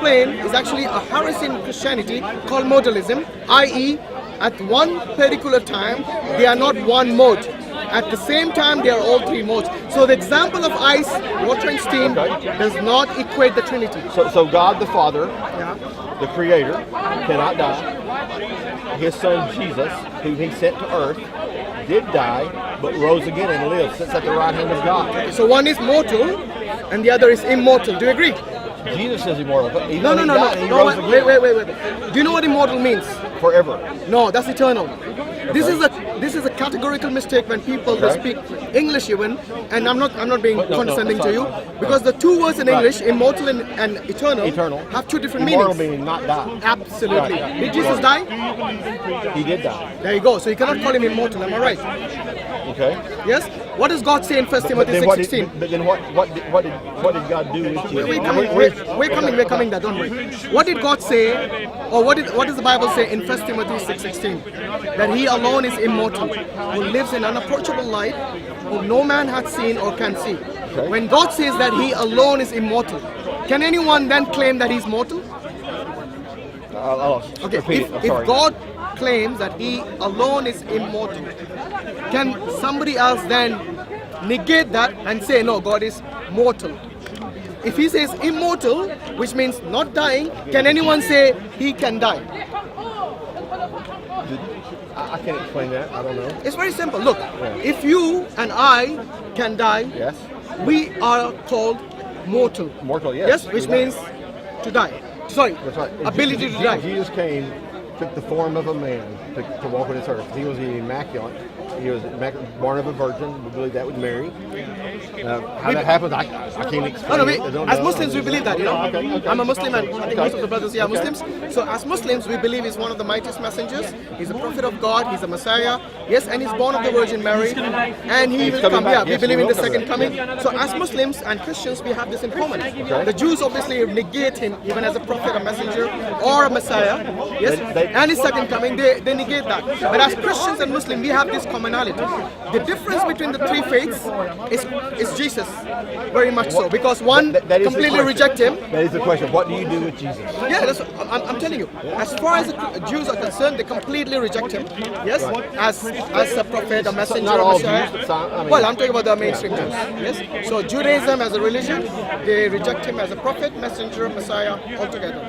explain is actually a heresy in Christianity called modalism, i.e. at one particular time they are not one mode. At the same time they are all three modes. So the example of ice, water and steam does not equate the Trinity. So God the Father, the Creator, cannot die. His Son Jesus, whom He sent to earth, did die, but rose again and lives, sits at the right hand of God. So one is mortal and the other is immortal. Do you agree? Jesus is immortal. But even No, when he died, he rose again. wait. Do you know what immortal means? Forever. No, that's eternal. This is a categorical mistake when people they speak English even, and I'm not being condescending to you, because the two words in English, immortal and eternal, have two different Immortal meanings. meaning not die. Absolutely. Did Jesus die? He did die. There you go. So you cannot call him immortal. Am I right? Okay. Yes. What does God say in 1 Timothy 6:16? But then what did God do with you? We're coming there, don't worry. What did God say, or what does the Bible say in 1 Timothy 6:16? That He alone is immortal, who lives in unapproachable light, whom no man hath seen or can see. Okay. When God says that He alone is immortal, can anyone then claim that He's mortal? Okay, if God claims that He alone is immortal, can somebody else then negate that and say, no, God is mortal? If He says immortal, which means not dying, can anyone say He can die? I can't explain that. I don't know. It's very simple. Look, if you and I can die, Yes. we are called mortal. Mortal, yes. Yes, which means to die. Sorry, That's right. ability to die. Jesus came, took the form of a man to walk on this earth. He was immaculate. He was born of a virgin. We believe that with Mary. How that happens, I can't explain. As Muslims, we believe that, you know. I'm a Muslim, and I think most of the brothers here are Muslims. So as Muslims, we believe he's one of the mightiest messengers. He's a prophet of God. He's a Messiah. Yes, and he's born of the Virgin Mary. And he will come. Yeah, we believe in the second coming. So as Muslims and Christians, we have this in common. The Jews obviously negate him even as a prophet, a messenger, or a Messiah. Yes, and his second coming, they negate that. But as Christians and Muslims, we have this commonality. The difference between the three faiths is Jesus, very much so, because one completely reject him. That is the question. What do you do with Jesus? Yeah, that's, I'm telling you. As far as the Jews are concerned, they completely reject him. Yes, as a prophet, a messenger, Not all Messiah. Jews, but Well, I'm talking about the mainstream Jews. Yes. So Judaism as a religion, they reject him as a prophet, messenger, Messiah altogether.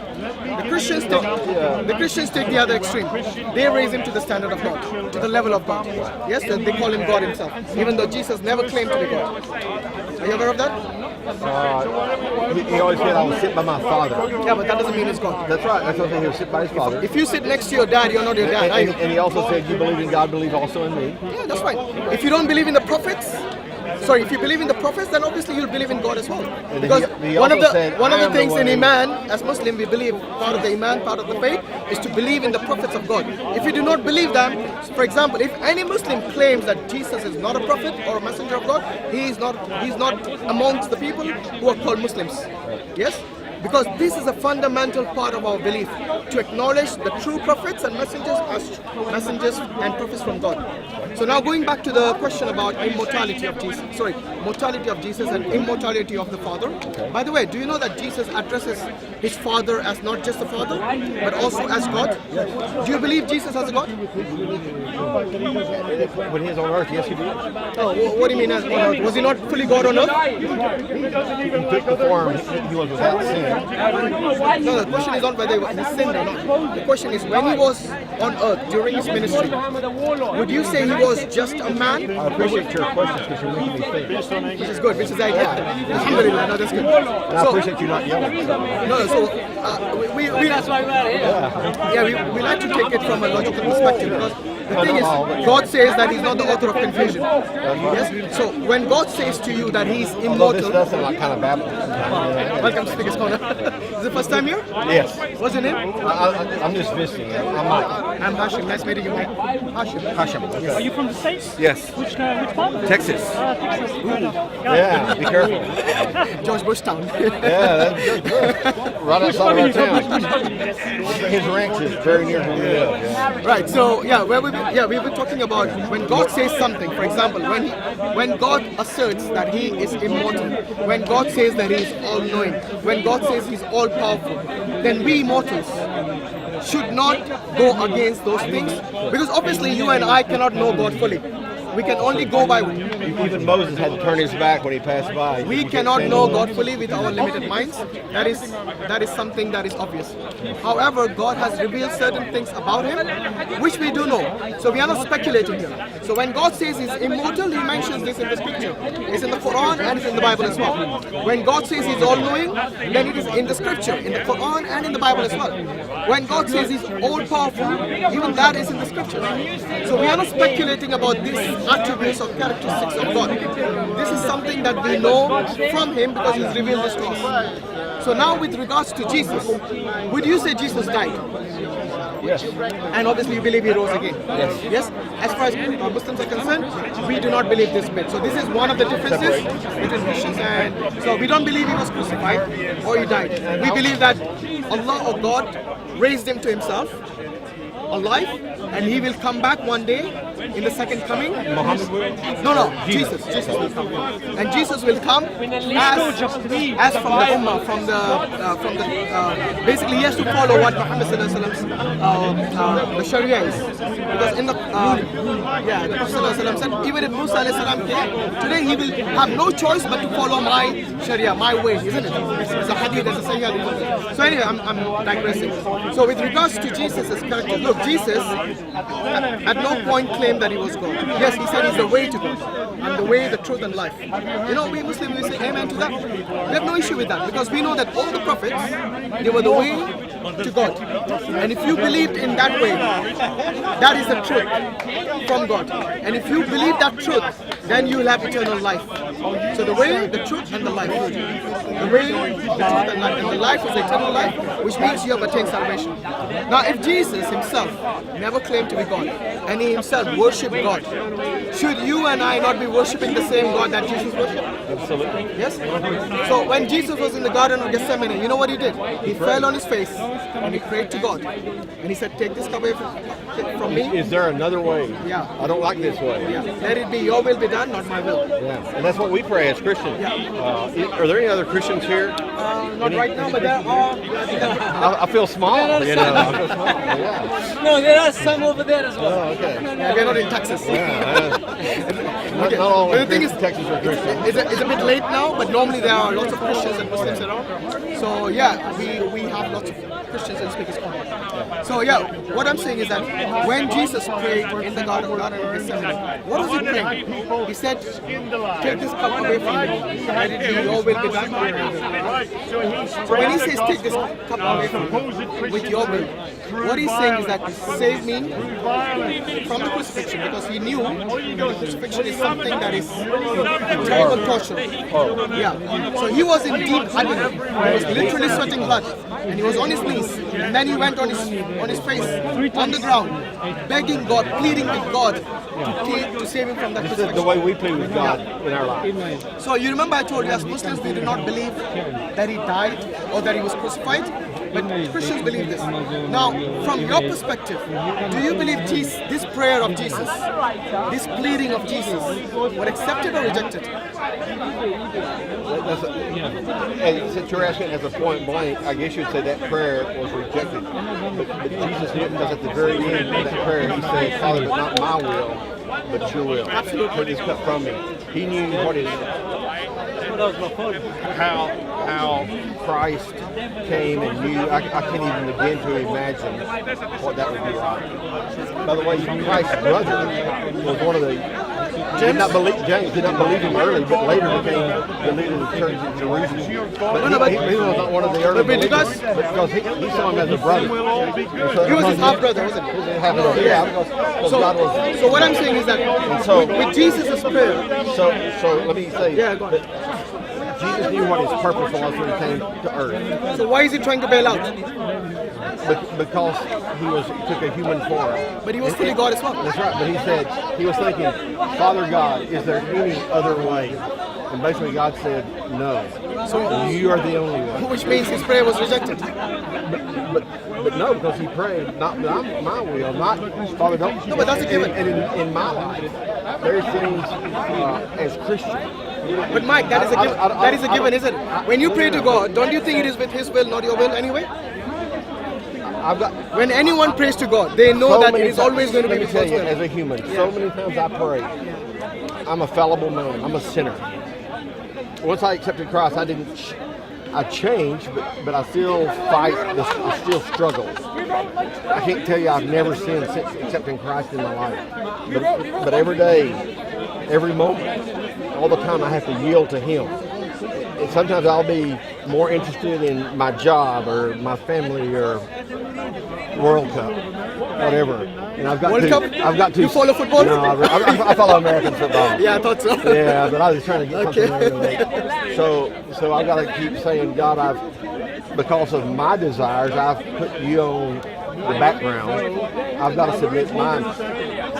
The Christians take the other extreme. They raise him to the standard of God, to the level of God. Yes, they call him God himself, even though Jesus never claimed to be God. Are you aware of that? He always said, I will sit by my Father. Yeah, but that doesn't mean he's God. That's right. That's what he will sit by his Father. If you sit next to your dad, you're not your dad. And he also said, you believe in God, believe also in me. Yeah, that's right. If you don't believe in the prophets, if you believe in the prophets, then obviously you'll believe in God as well. Because one of the things in Iman, as Muslim, we believe part of the Iman, part of the faith, is to believe in the prophets of God. If you do not believe them, for example, if any Muslim claims that Jesus is not a prophet or a messenger of God, he's not amongst the people who are called Muslims. Yes? Because this is a fundamental part of our belief, to acknowledge the true prophets and messengers as messengers and prophets from God. So now going back to the question about mortality of Jesus and immortality of the Father. By the way, do you know that Jesus addresses his Father as not just the Father, but also as God? Do you believe Jesus as a God? When he was on earth, yes, he did. Oh, what do you mean as on earth? Was he not fully God on earth? He took the form, he was without sin. No, the question is not whether he sinned or not. The question is, when he was on earth during his ministry, would you say he was just a man? I appreciate your questions because you're making me think. Which is good, which is the idea. Alhamdulillah, no, that's good. And I appreciate you not yelling. No, so that's why we're here. We like to take it from a logical perspective, because the thing is, God says that he's not the author of confusion. Yes? So when God says to you that he's immortal... This does sound like kind of Babylon. Welcome to Speaker's Corner. Is it the first time here? Yes. What's your name? I'm just visiting. I'm Mike. I'm Hashim. Nice meeting you, Mike. Hashim. Yes. Are you from the States? Yes. Which part? Texas. Texas. Yeah, be careful. George Bush Town. Yeah, that's right outside of our town. His ranch is very near where we live. Yeah. Right, so we've been talking about when God says something. For example, when God asserts that he is immortal, when God says that he is all-knowing, when God says he's all-powerful, then we mortals should not go against those things, because obviously you and I cannot know God fully. We can only go by. Even Moses had to turn his back when he passed by. We cannot know God fully with our limited minds. That is something that is obvious. However, God has revealed certain things about Him, which we do know. So we are not speculating here. So when God says He's immortal, He mentions this in the Scripture. It's in the Quran and it's in the Bible as well. When God says He's all-knowing, then it is in the Scripture, in the Quran and in the Bible as well. When God says He's all-powerful, even that is in the Scripture. So we are not speculating about this attributes or characteristics of God. This is something that we know from Him because He's revealed this to us. So now with regards to Jesus, would you say Jesus died? Yes. And obviously you believe He rose again? Yes. Yes? As far as Muslims are concerned, we do not believe this bit. So this is one of the differences between Christians and... So we don't believe He was crucified or He died. We believe that Allah or God raised Him to Himself, alive, and He will come back one day in the second coming. No, Jesus will come. And Jesus will come as from the Ummah, from the basically he has to follow what Muhammad the Sharia is. Because in the Prophet said, even if Musa came, today he will have no choice but to follow my Sharia, my way, isn't it? It's a hadith, it's a Sahih hadith. So anyway, I'm digressing. So with regards to Jesus' character, look, Jesus at no point claimed that He was God. Yes, He said He's the way to God. I'm the way, the truth and life. You know, we Muslims, we say amen to that. We have no issue with that because we know that all the prophets, they were the way to God. And if you believed in that way, that is the truth from God. And if you believe that truth, then you will have eternal life. So the way, the truth and the life. The way, the truth and life. And the life is eternal life, which means you have attained salvation. Now if Jesus Himself never claimed to be God, and He Himself worshipped God, should you and I not be worshipping the same God that Jesus worshipped? Absolutely. Yes? So when Jesus was in the Garden of Gethsemane, you know what He did? He fell on His face and He prayed to God. And He said, take this cup away from me. Is there another way? Yeah. I don't like this way. Yeah. Let it be your will be done, not my will. Yeah. And that's what we pray as Christians. Are there any other Christians here? Not right now, but there are. I feel small, you know. I feel small. Yeah. No, there are some over there as well. Oh, okay. Yeah, we're not in Texas. Not all But the thing is, Texas are Christians. it's a bit late now, but normally there are lots of Christians and Muslims around. So yeah, we have lots of Christians in Speaker's Corner. So yeah, what I'm saying is that when Jesus prayed in the Garden of Gethsemane, what was He praying? He said, take this cup away from me, let it be your will be done. So when He says take this cup away from me with your will, what He's saying is that save me from the crucifixion, because He knew the crucifixion is something that is a terrible torture. Yeah. So He was in deep agony. He was literally sweating blood, and He was on His knees, and then He went on his face on the ground, begging God, pleading with God to save Him from that This is crucifixion. the way we plead with God in our lives. So you remember I told you, as Muslims, we do not believe that He died or that He was crucified, but Christians believe this. Now, from your perspective, do you believe this prayer of Jesus, this pleading of Jesus, were accepted or rejected? And since you're asking as a point blank, I guess you'd say that prayer was rejected. But Jesus didn't, because at the very end of that prayer, He said, Father, but not my will, but your will. Absolutely. Take this cup from me. He knew what his... How Christ came and knew. I can't even begin to imagine what that would be like. By the way, Christ's brother was one of the... James did not believe Him early, but later became the leader of the church in Jerusalem. But he was not one of the early believers, because he saw Him as a brother. He was his half brother, wasn't he? So what I'm saying is that with Jesus' prayer. So let me say, go on. Jesus knew what His purpose was when He came to earth. So why is He trying to bail out? Because He took a human form. But He was fully God as well. That's right. But He said, He was thinking, Father God, is there any other way? And basically God said, no. So you are the only one. Which means His prayer was rejected. But no, because He prayed, not my will, not Father, don't. No, but that's a given. And in my life, there's things as Christians. But Mike, that is a given. That is a given, isn't it? When you pray to God, don't you think it is with His will, not your will anyway? when anyone prays to God, they know that it is always going to be with God's will. As a human, so many times I pray, I'm a fallible man, I'm a sinner. Once I accepted Christ, I changed, but I still fight, I still struggle. I can't tell you I've never sinned since accepting Christ in my life. But every day, every moment, all the time I have to yield to Him. And sometimes I'll be more interested in my job or my family or World Cup, whatever. And I've got World to. Cup? I've got to. You follow football? No, I follow American football. Yeah, I thought so. Yeah, but I was trying to get something out of it. So I've got to keep saying, God, because of my desires, I've put you on the background. I've got to submit mine.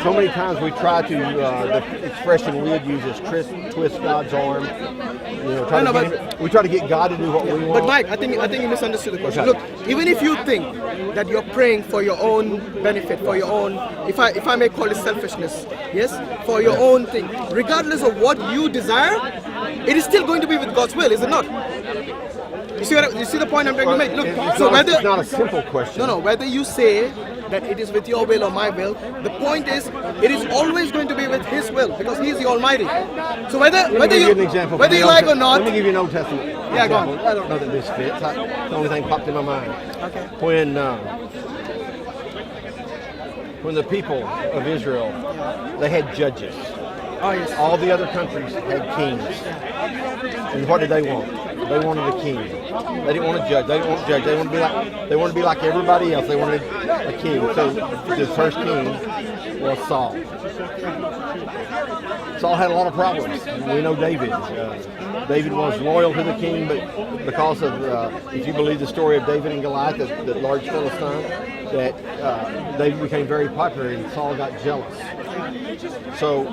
So many times we try to, the expression we would use is twist God's arm. We try to get God to do what we want. But Mike, I think you misunderstood the question. Look, even if you think that you're praying for your own benefit, for your own, if I may call it selfishness, yes, for your own thing, regardless of what you desire, it is still going to be with God's will, is it not? You see the point I'm trying to make? Look, it's not a simple question. No, whether you say that it is with your will or my will, the point is it is always going to be with His will because He is the Almighty. So whether you like or not. Let me give you an Old Testament example. Yeah, go on. I don't know that this fits. The only thing popped in my mind. Okay. When the people of Israel, they had judges. Oh, yes. All the other countries had kings. And what did they want? They wanted a king. They didn't want a judge. They didn't want a judge. They wanted to be like everybody else. They wanted a king. So the first king was Saul. Saul had a lot of problems. We know David. David was loyal to the king, but because of, if you believe the story of David and Goliath, the large Philistine, that David became very popular and Saul got jealous. So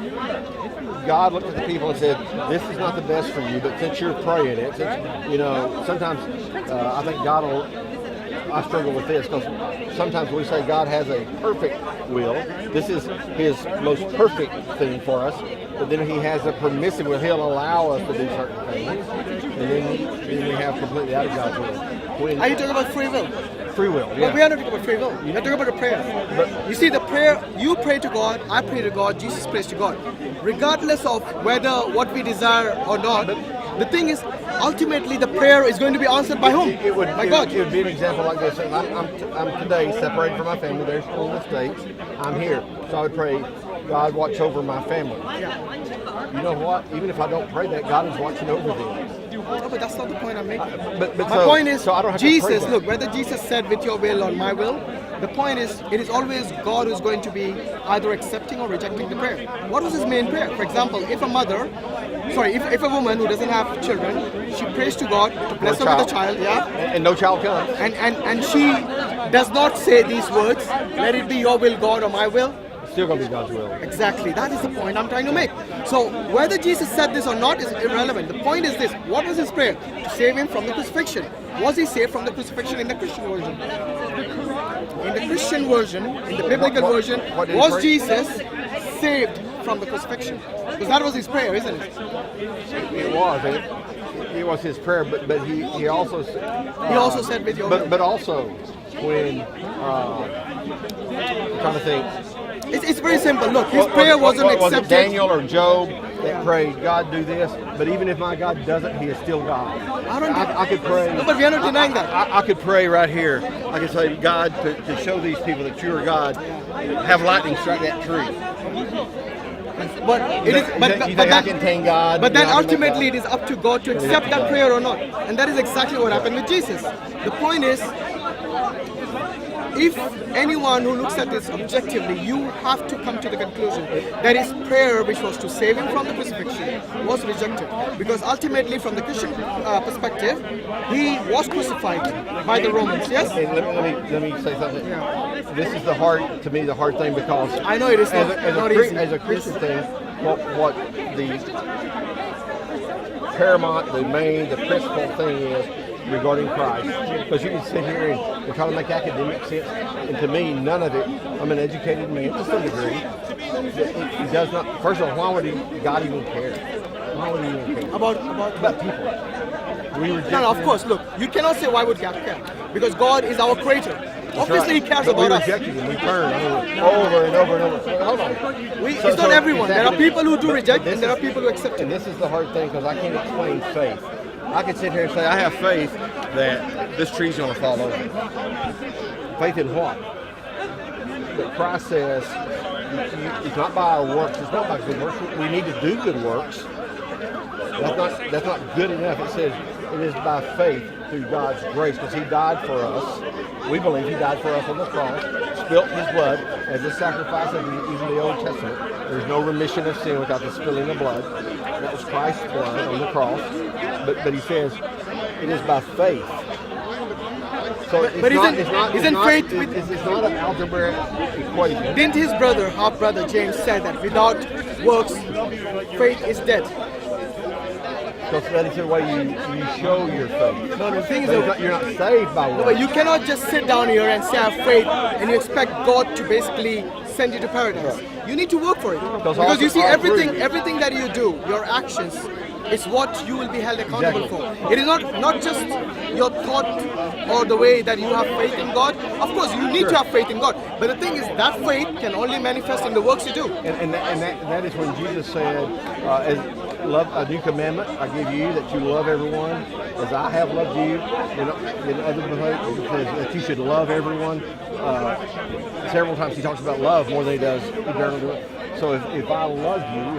God looked at the people and said, this is not the best for you, but since you're praying it, sometimes I think God will, I struggle with this because sometimes we say God has a perfect will. This is His most perfect thing for us, but then He has a permissive will. He'll allow us to do certain things, and then we have completely out of God's will. Are you talking about free will? Free will, yeah. Well, we are not talking about free will. We're talking about a prayer. But you see, the prayer, you pray to God, I pray to God, Jesus prays to God. Regardless of whether what we desire or not, the thing is, ultimately the prayer is going to be answered by whom? By God. It would be an example like this. I'm today separated from my family. They're still in the States. I'm here. So I would pray, God, watch over my family. You know what? Even if I don't pray that, God is watching over them. No, but that's not the point I'm making. My point is, I don't have Jesus, to pray look, whether Jesus said with your will or my will, the point is, it is always God who's going to be either accepting or rejecting the prayer. What was His main prayer? For example, if a woman who doesn't have children, she prays to God to bless her with a child, and no child comes. And she does not say these words, let it be your will, God, or my will. Still going to be God's will. Exactly. That is the point I'm trying to make. So whether Jesus said this or not is irrelevant. The point is this. What was His prayer? To save Him from the crucifixion. Was He saved from the crucifixion in the Christian version? In the Christian version, in the biblical version, was Jesus saved from the crucifixion? Because that was His prayer, isn't it? It was. It was His prayer, but he also said with your will. But also when I'm trying to think. It's very simple. Look, His prayer wasn't accepted. Was it Daniel or Job that prayed, God, do this, but even if my God doesn't, He is still God. I could pray. No, but we are not denying that. I could pray right here. I could say, God, to show these people that you are God, have lightning strike that tree. But I contain God. But then ultimately it is up to God to accept that prayer or not. And that is exactly what happened with Jesus. The point is, if anyone who looks at this objectively, you have to come to the conclusion that His prayer, which was to save Him from the crucifixion, was rejected. Because ultimately, from the Christian perspective, He was crucified by the Romans, yes? And let me say something. Yeah. This is the hard thing, because I know it is not easy. As a Christian thing, what the paramount, the principal thing is regarding Christ, because you can sit here and try to make academic sense, and to me, none of it. I'm an educated man to some degree. It does not. First of all, why would God even care? Why would He even care about people? No, of course. Look, you cannot say why would God care, because God is our creator. Obviously, he cares but about we us. rejected him. We turned over and over and over. Hold on. It's not everyone. There are exactly. people who do reject, This and there are is- people who accept And it. this is the hard thing because I can't explain faith. I could sit here and say, I have faith that this tree's going to fall over. Faith in what? But Christ says, it's not by our works, it's not by good works. We need to do good works. That's not good enough. It says it is by faith through God's grace because He died for us. We believe He died for us on the cross, spilt His blood as a sacrifice of even the Old Testament. There's no remission of sin without the spilling of blood. That was Christ's blood on the cross. But He says it is by faith. So But isn't faith with- it's not an algebraic equation. Didn't his brother, half brother James, said that without works, faith is dead? Because that is the way you show your faith. No, the thing is, But it's not- you're not saved by but works. you cannot just sit down here and say I have faith and you expect God to basically send you to paradise. You need to work for it. Because you see, all three- everything that you do, your actions, is what you will be held accountable for. It is not just your thought or the way that you have faith in God. Of course, you need to have faith in God. But the thing is, that faith can only manifest in the works you do. And that is when Jesus said, as love a new commandment I give you, that you love everyone as I have loved you. In other places, it says that you should love everyone. Several times He talks about love more than He does eternal. So if I love you,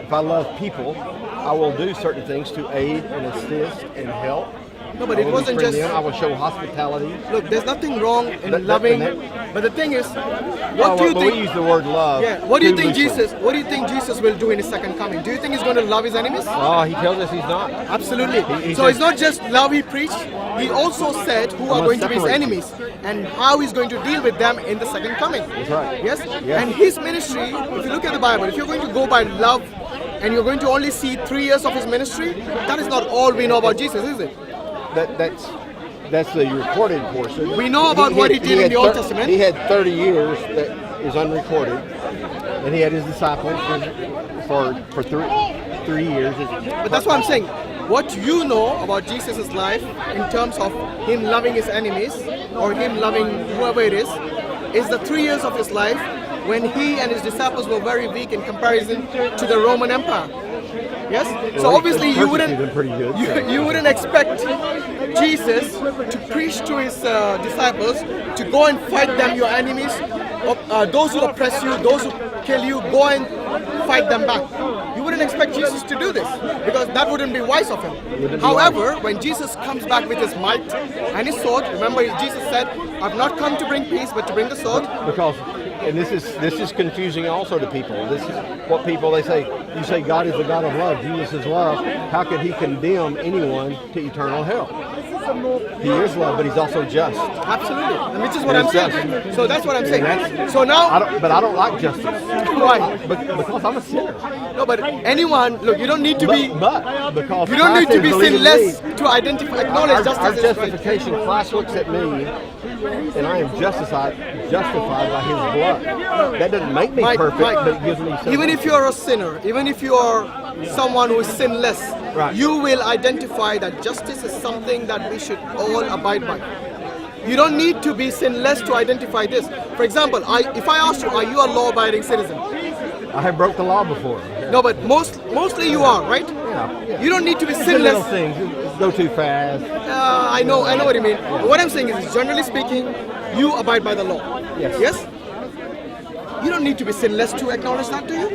if I love people, I will do certain things to aid and assist and help. No, but it wasn't befriend just. them. I will show hospitality. Look, there's nothing wrong in That- loving. that- But the thing is, Well, what do you but think? we use the word love. Yeah. What do you too think loosely. Jesus? What do you think Jesus will do in His second coming? Do you think He's going to love His enemies? Oh, He tells us He's not. Absolutely. He So says- it's not just love He preached. He also said who are must going to be His separate enemies and how He's going to deal with them in the second coming. That's right. Yes? Yes. And His ministry, if you look at the Bible, if you're going to go by love and you're going to only see 3 years of His ministry, that is not all we know about Jesus, is it? That's the recorded portion. We know about what He did in had the Old thir- Testament. He had 30 years that is unrecorded, and He had His disciples for 3 years. But that's what I'm saying. What you know about Jesus' life in terms of Him loving His enemies or Him loving whoever it is the 3 years of His life when He and His disciples were very weak in comparison to the Roman Empire. Yes? So Well, obviously He you wouldn't persecuted them pretty good. you wouldn't expect Jesus to preach to His disciples to go and fight them, your enemies, those who oppress you, those who kill you, go and fight them back. You wouldn't expect Jesus to do this because that wouldn't be wise of Him. However, when Jesus comes back with His might and His sword, remember Jesus said, I've not come to bring peace but to bring the sword. Because, and this is confusing also to people. This is what people, they say, you say God is the God of love, Jesus is love. How could He condemn anyone to eternal hell? He is love, but He's also just. Absolutely, and which is what And I'm saying. justice. So that's what I'm saying. that's- So now, I don't like justice. why? Because I'm a sinner. No, but anyone, look, you don't need to be. But because You don't Christ need to be is believing sinless me, to identify, acknowledge our justice is right. justification, Christ looks at me, and I am justified by His blood. That doesn't make me perfect, but it gives me something. Even if you're a sinner, even if you are someone who is sinless, Right. you will identify that justice is something that we should all abide by. You don't need to be sinless to identify this. For example, if I ask you, are you a law-abiding citizen? I have broke the law before. No, but mostly you are, right? Yeah. You don't need to be The little sinless. things go too fast. I know what you mean. But what I'm saying is, generally speaking, you abide by the law. Yes. Yes? You don't need to be sinless to acknowledge that, do you?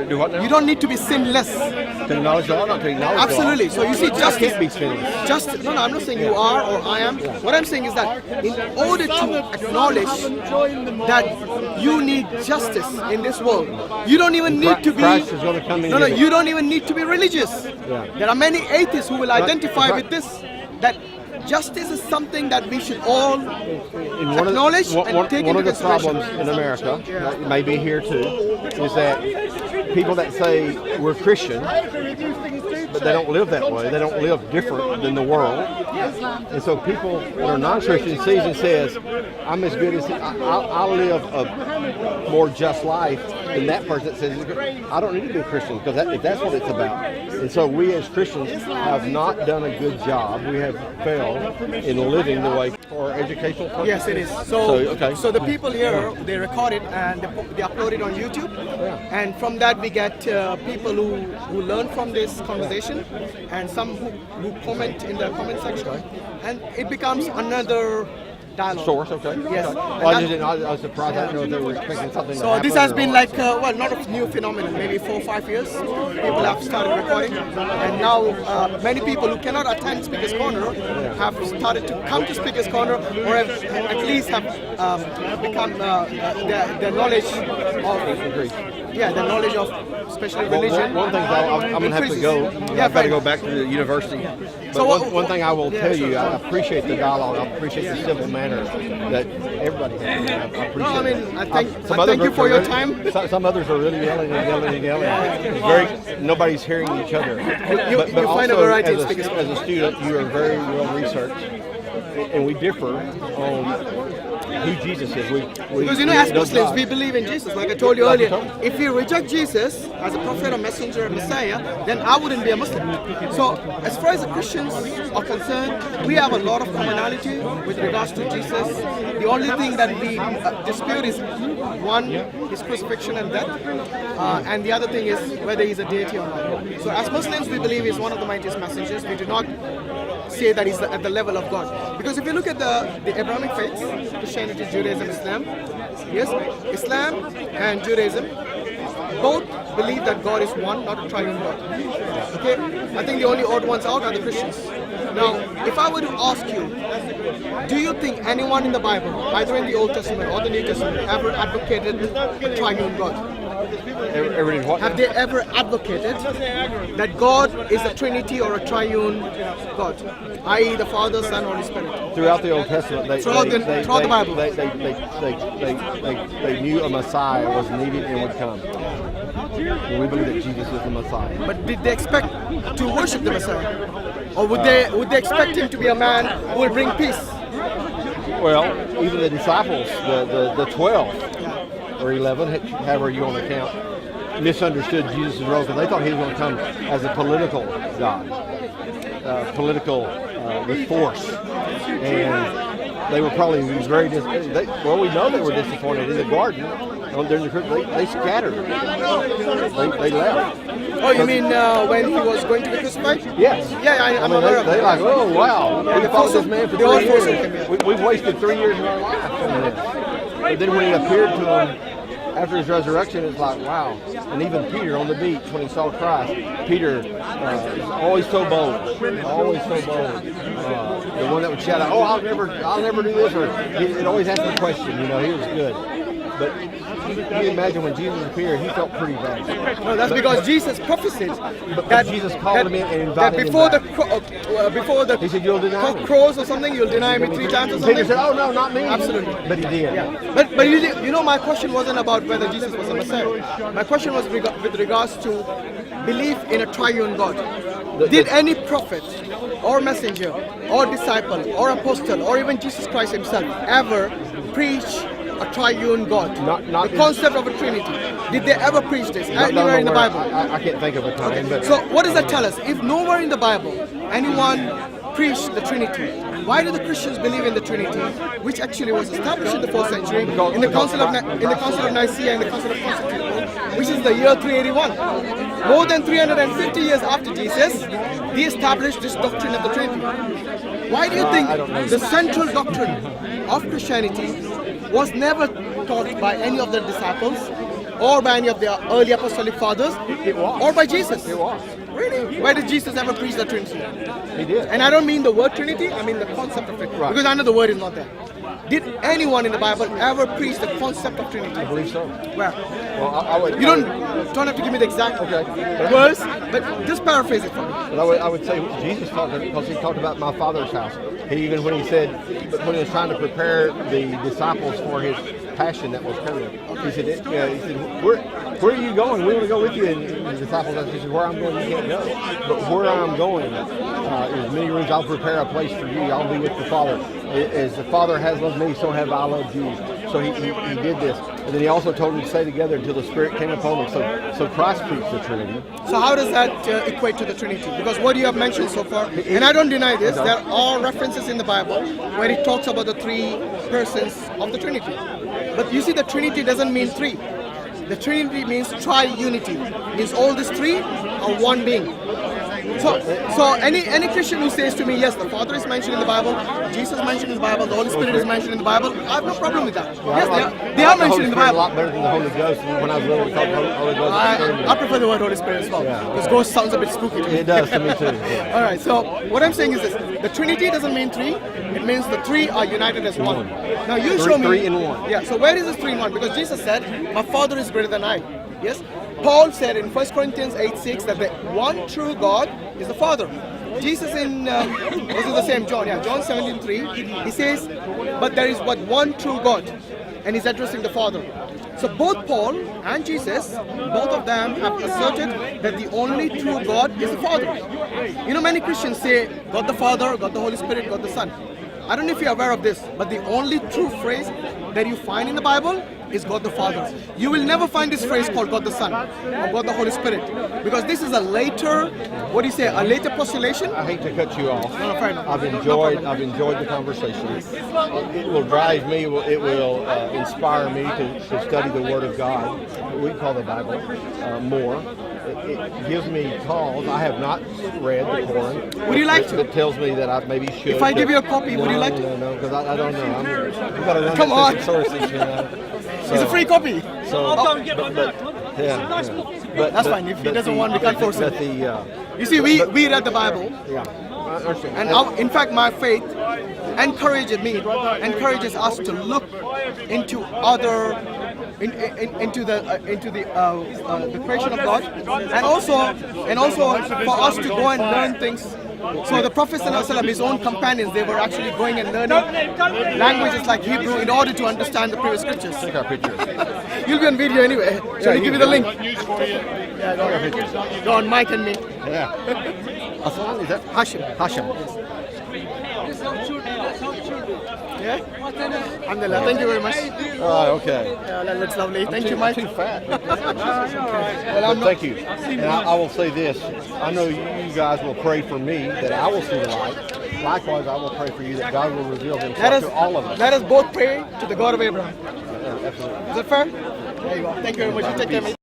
Do what now? You don't need to be sinless. To acknowledge the law, not to acknowledge Absolutely. the So you see, law. I justice. can't be sinless. Justice. No, I'm not saying you are or I am. What I'm saying is that in order to acknowledge that you need justice in this world, you don't even need to be. Christ is going to come in. No, and you don't even need to be religious. Yeah. There are many atheists who will identify right. with this. That justice is something that we should all And one acknowledge of, and take one into of the problems consideration. in America, it may be here too, is that people that say we're Christian, but they don't live that way. They don't live different than the world. And so people that are non-Christian sees and says, I'm as good as, I'll live a more just life than that person that says, I don't need to be a Christian, because if that's what it's about. And so we as Christians have not done a good job. We have failed in living the way for educational purposes. Yes, it is. So the people here, they record it and they upload it on YouTube. And from that we get people who learn from this conversation, and some who comment in the comment section. And it becomes another dialogue. Source, okay. Yes. Okay. Well, I was surprised. I didn't know if they were expecting something to So happen this has been or- like, well, not a new phenomenon, maybe 4 or 5 years. People have started recording. And now many people who cannot attend Speaker's Corner have started to come to Speaker's Corner, or have, at least have become their knowledge of, the knowledge of especially religion. One thing I'm going to have to go. I've got to go back to the university. But So one thing I will tell you, I appreciate the dialogue. I appreciate the civil manner that everybody has. I appreciate No, I mean, I Some thank you others for are your really- time. Some others are really yelling and yelling and yelling. It's nobody's hearing each other. You find a also, variety in as Speaker's a student, you are very well researched, and we differ on who Jesus is. Because as Muslims, we believe in Jesus. Like I told you earlier, if we reject Jesus as a prophet, a messenger, a Messiah, then I wouldn't be a Muslim. So as far as the Christians are concerned, we have a lot of commonality with regards to Jesus. The only thing that we dispute is, one, his crucifixion and death, and the other thing is whether he's a deity or not. So as Muslims, we believe he's one of the mightiest messengers. We do not say that he's at the level of God. Because if you look at the Abrahamic faiths, Christianity, Judaism, Islam, yes, Islam and Judaism both believe that God is one, not a triune God. Okay? I think the only odd ones out are the Christians. Now, if I were to ask you, do you think anyone in the Bible, either in the Old Testament or the New Testament, ever advocated a triune God? Have they ever advocated that God is a Trinity or a triune God, i.e. the Father, Son, Holy Spirit? Throughout the Old Testament, Throughout the Bible. They knew a Messiah was needed and would come. And we believe that Jesus is the Messiah. But did they expect to worship the Messiah? Or would they expect him to be a man who will bring peace? Well, even the disciples, the 12 or 11, however you want to count, misunderstood Jesus' role, because they thought he was going to come as a political God, with force, and they were probably very disappointed. Well, we know they were disappointed in the garden. During the they scattered. They left. Oh, you mean when he was going to be crucified? Yes. Yeah, I'm aware of that. They're like, oh wow, we followed this man for 3 years. We've wasted 3 years of our life on this. But then when he appeared to them after his resurrection, it's like, wow. And even Peter on the beach, when he saw Christ, Peter is always so bold, always so bold. The one that would shout out, oh, I'll never do this, or it always asked the question. He was good. But you imagine when Jesus appeared, he felt pretty bad. No, that's because Jesus prophesied that Jesus called him in and invited him back. Before the he said, you'll deny me. Crows or something, you'll deny me 3 times or something. Peter said, oh no, not me. Absolutely. But he did. Yeah. But my question wasn't about whether Jesus was a Messiah. My question was with regards to belief in a triune God. Did any prophet or messenger or disciple or apostle or even Jesus Christ himself ever preach a triune God? The concept of a Trinity. Did they ever preach this anywhere in the Bible? I can't think of a time. Okay. So what does that tell us? If nowhere in the Bible anyone preached the Trinity, why do the Christians believe in the Trinity, which actually was established in the 4th century in the Council of Nicaea and the Council of Constantinople, which is the year 381? More than 350 years after Jesus, they established this doctrine of the Trinity. Why do you think the central doctrine of Christianity was never taught by any of the disciples or by any of the early apostolic fathers or by Jesus? It was. Really? Why did Jesus ever preach the Trinity? He did. And I don't mean the word Trinity, I mean the concept of it. Right. Because I know the word is not there. Did anyone in the Bible ever preach the concept of Trinity? I believe so. Where? Well, you don't have to give me the exact verse, but just paraphrase it for me. But I would say Jesus talked, because he talked about my Father's house. Even when he when he was trying to prepare the disciples for his passion that was coming, he said, where are you going? We want to go with you. And the disciples asked, he said, where I'm going, you can't go. But where I'm going, in many rooms, I'll prepare a place for you. I'll be with the Father. As the Father has loved me, so have I loved you. So he did this. And then he also told them to stay together until the Spirit came upon them. So Christ preached the Trinity. So how does that equate to the Trinity? Because what you have mentioned so far, and I don't deny this, there are references in the Bible where it talks about the three persons of the Trinity. But you see, the Trinity doesn't mean three. The Trinity means triunity. Means all these three are one being. So any Christian who says to me, yes, the Father is mentioned in the Bible, Jesus is mentioned in the Bible, the Holy Spirit is mentioned in the Bible, I have no problem with that. Yes, they are mentioned in the Bible. A lot better than the Holy Ghost. When I was little, we called Holy Ghost. I prefer the word Holy Spirit as well, because ghost sounds a bit spooky to me. It does to me too. Yeah. All right, so what I'm saying is this: the Trinity doesn't mean three; it means the three are united as one. Now you show me. Three in one. Yeah. So where is this three in one? Because Jesus said, "My Father is greater than I." Yes. Paul said in 1 Corinthians 8:6 that the one true God is the Father. Jesus in this is the same John, John 17:3. He says, "But there is but one true God," and he's addressing the Father. So both Paul and Jesus, both of them have asserted that the only true God is the Father. You know, many Christians say God the Father, God the Holy Spirit, God the Son. I don't know if you're aware of this, but the only true phrase that you find in the Bible is God the Father. You will never find this phrase called God the Son or God the Holy Spirit, because this is a later, what do you say, a later postulation. I hate to cut you off. No, fair enough. I've enjoyed the conversation. It will drive me. It will inspire me to study the Word of God. We call the Bible more. It gives me cause. I have not read the Quran. Would you like to? It tells me that I maybe should. If I give you a copy, would you like to? No, because I don't know. We've got to run Come on. sources, you know. It's a free copy. So, but that's fine. If he doesn't want, we can't force him. You see, we read the Bible. Yeah. And in fact, my faith encourages us to look into other, into the creation of God, and also for us to go and learn things. So the Prophet ﷺ, his own companions, they were actually going and learning languages like Hebrew in order to understand the previous scriptures. Take our picture. You'll be on video anyway. Shall we give you the link? Yeah, go on, Mike and me. Yeah. Is that Hashim. Hashim. Yeah? Alhamdulillah, thank you very much. Okay. Yeah, that's lovely. Thank you, Mike. I'm too fat. Well, thank you. And I will say this. I know you guys will pray for me that I will see the light. Likewise, I will pray for you that God will reveal himself to all of us. Let us both pray to the God of Abraham. Absolutely. Is that fair? There you go. Thank you very much. You take care, mate.